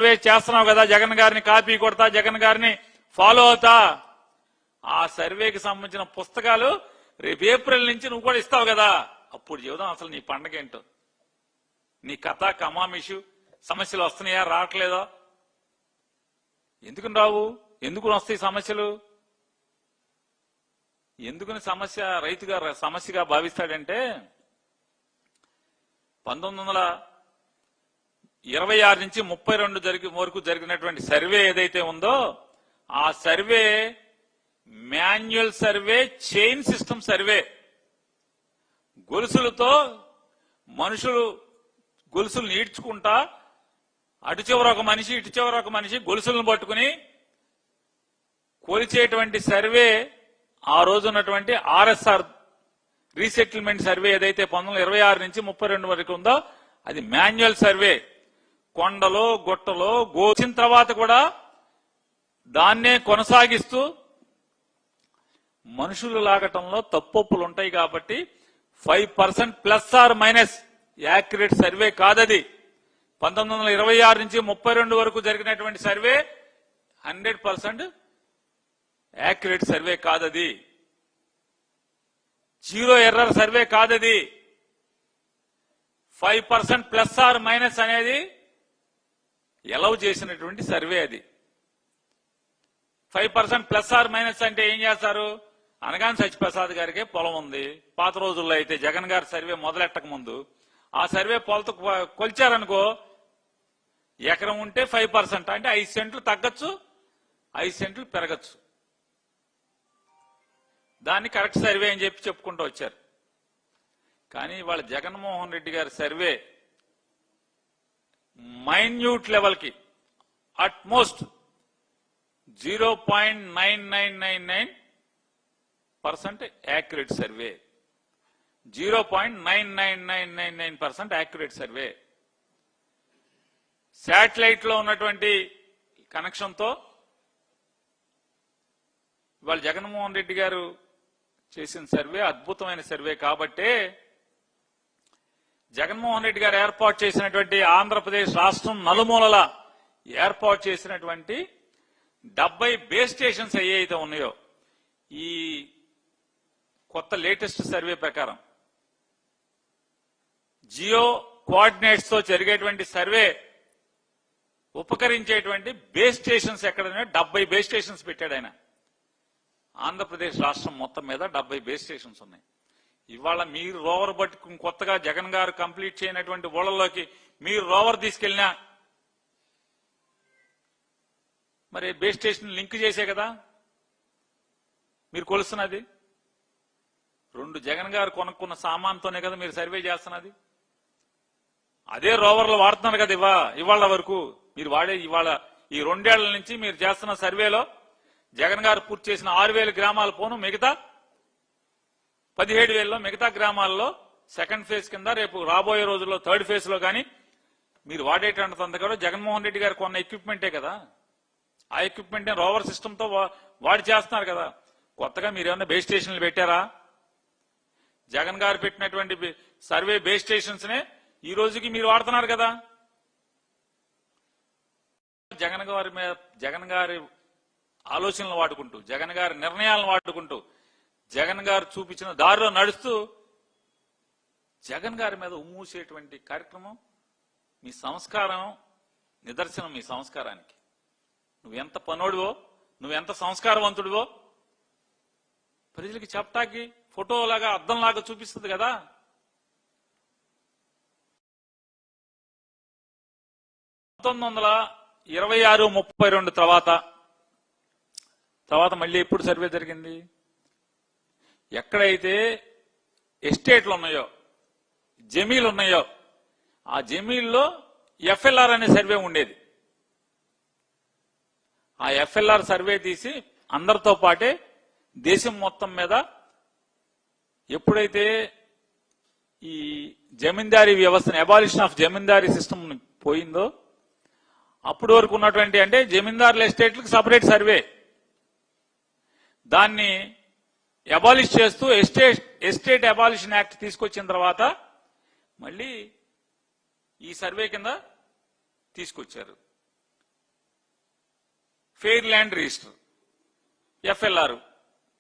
Survey చేస్తున్నావు కదా, జగన్ గారిని కాపీ కొడతా, జగన్ గారిని ఫాలో అవుతా, ఆ సర్వేకి సంబంధించిన పుస్తకాలు రేపు ఏప్రిల్ నుంచి నువ్వు కూడా ఇస్తావు కదా, అప్పుడు చెబుదాం అసలు నీ పండగ ఏంటో, నీ కథ కమామిషు. సమస్యలు వస్తున్నాయా, రావట్లేదా? ఎందుకు రావు? ఎందుకు వస్తాయి సమస్యలు? ఎందుకని సమస్య రైతుగా సమస్యగా భావిస్తాడంటే 1926 నుంచి 32 వరకు జరిగినటువంటి సర్వే ఏదైతే ఉందో ఆ survey manual survey, chain system survey. గొలుసులతో మనుషులు గొలుసులు ఈడ్చుకుంటా అటు చివర ఒక మనిషి ఇటు చివర ఒక మనిషి గొలుసులను పట్టుకుని కొలిచేటువంటి సర్వే ఆ రోజు ఉన్నటువంటి ఆర్ఎస్ఆర్ రీసెటిల్మెంట్ సర్వే ఏదైతే 1926 నుంచి 32 వరకు ఉందో అది మాన్యువల్ సర్వే. కొండలో గుట్టలో గోచిన తర్వాత కూడా దాన్నే కొనసాగిస్తూ మనుషులు లాగటంలో తప్పొప్పులు ఉంటాయి కాబట్టి 5% plus or minus accurate survey కాదది. 1926 నుంచి 32 వరకు జరిగినటువంటి సర్వే 100% యాక్యురేట్ సర్వే కాదది. జీరో ఎర్రర్ సర్వే కాదది. 5% ప్లస్ ఆర్ మైనస్ అనేది ఎలవ్ చేసినటువంటి సర్వే అది. 5% ప్లస్ ఆర్ మైనస్ అంటే ఏం చేస్తారు? అనగాని సత్యప్రసాద్ గారికి పొలం ఉంది. పాత రోజుల్లో అయితే జగన్ గారి సర్వే మొదలెట్టక ముందు ఆ సర్వే పొలతో కొలిచారనుకో, ఎకరం ఉంటే 5% అంటే 5 సెంట్లు తగ్గచ్చు, 5 సెంట్లు పెరగచ్చు. దాన్ని కరెక్ట్ సర్వే అని చెప్పి చెప్పుకుంటూ వచ్చారు. కానీ వాళ్ళ జగన్మోహన్ రెడ్డి గారి సర్వే మైన్యూట్ లెవెల్కి utmost 0.9999% accurate survey. 0.99999% accurate survey. Satellite లో ఉన్నటువంటి కనెక్షన్ తో ఇవాళ జగన్మోహన్ రెడ్డి గారు చేసిన సర్వే అద్భుతమైన సర్వే. కాబట్టే జగన్మోహన్ రెడ్డి గారు ఏర్పాటు చేసినటువంటి ఆంధ్రప్రదేశ్ రాష్ట్రం నలుమూలల ఏర్పాటు చేసినటువంటి 70 బేస్ స్టేషన్స్ ఏవైతే ఉన్నాయో ఈ కొత్త లేటెస్ట్ సర్వే ప్రకారం జియో కోఆర్డినేట్స్ తో జరిగేటువంటి సర్వే ఉపకరించేటువంటి బేస్ స్టేషన్స్ ఎక్కడైనా 70 బేస్ స్టేషన్స్ పెట్టాడు ఆయన. ఆంధ్రప్రదేశ్ రాష్ట్రం మొత్తం మీద 70 బేస్ స్టేషన్స్ ఉన్నాయి. ఇవాళ మీరు రోవర్ పట్టుకుని కొత్తగా జగన్ గారు కంప్లీట్ చేయనటువంటి ఊళ్ళలోకి మీరు రోవర్ తీసుకెళ్ళినా మరి బేస్ స్టేషన్ లింక్ చేసే కదా మీరు కొలుస్తున్నది. 2 జగన్ గారు కొనుక్కున్న సామాన్తోనే కదా మీరు సర్వే చేస్తున్నది. అదే రోవర్లు వాడుతున్నారు కదా ఇవాళ వరకు మీరు వాడే. ఇవాళ ఈ 2 ఏళ్ల నుంచి మీరు చేస్తున్న సర్వేలో జగన్ గారు పూర్తి చేసిన 6,000 గ్రామాల పోను మిగతా 17,000లో మిగతా గ్రామాల్లో సెకండ్ ఫేజ్ కింద రేపు రాబోయే రోజుల్లో థర్డ్ ఫేజ్ లో కానీ మీరు వాడేటంత కూడా జగన్మోహన్ రెడ్డి గారు కొన్న ఎక్విప్మెంటే కదా. ఆ ఎక్విప్మెంట్ రోవర్ సిస్టమ్ తో వాడి చేస్తున్నారు కదా. కొత్తగా మీరు ఏమన్నా బేస్ స్టేషన్లు పెట్టారా? జగన్ గారు పెట్టినటువంటి సర్వే బేస్ స్టేషన్స్ నే ఈ రోజుకి మీరు వాడుతున్నారు కదా. జగన్ గారి ఆలోచనలు వాడుకుంటూ, జగన్ గారి నిర్ణయాలను వాడుకుంటూ, జగన్ గారు చూపించిన దారిలో నడుస్తూ జగన్ గారి మీద ఉమ్మూసేటువంటి కార్యక్రమం మీ సంస్కారం నిదర్శనం. మీ సంస్కారానికి నువ్వెంత పనోడివో, నువ్వెంత సంస్కారవంతుడివో ప్రజలకి చెప్పటానికి ఫోటోలాగా అద్దంలాగా చూపిస్తుంది కదా. (1926, 32) తర్వాత మళ్ళీ ఎప్పుడు సర్వే జరిగింది? ఎక్కడైతే ఎస్టేట్లు ఉన్నాయో, జమీలు ఉన్నాయో ఆ జమీల్లో ఎఫ్ఎల్ఆర్ అనే సర్వే ఉండేది. ఆ ఎఫ్ఎల్ఆర్ సర్వే తీసి అందరితో పాటే దేశం మొత్తం మీద ఎప్పుడైతే ఈ జమీందారీ వ్యవస్థను, అబాలిషన్ ఆఫ్ జమీందారీ సిస్టమ్ పోయిందో అప్పటి వరకు ఉన్నటువంటి, అంటే జమీందారుల ఎస్టేట్లకు సపరేట్ సర్వే, దాన్ని అబాలిష్ చేస్తూ ఎస్టేట్ అబాలిషన్ యాక్ట్ తీసుకొచ్చిన తర్వాత మళ్ళీ ఈ సర్వే కింద తీసుకొచ్చారు. Fair land register, FLR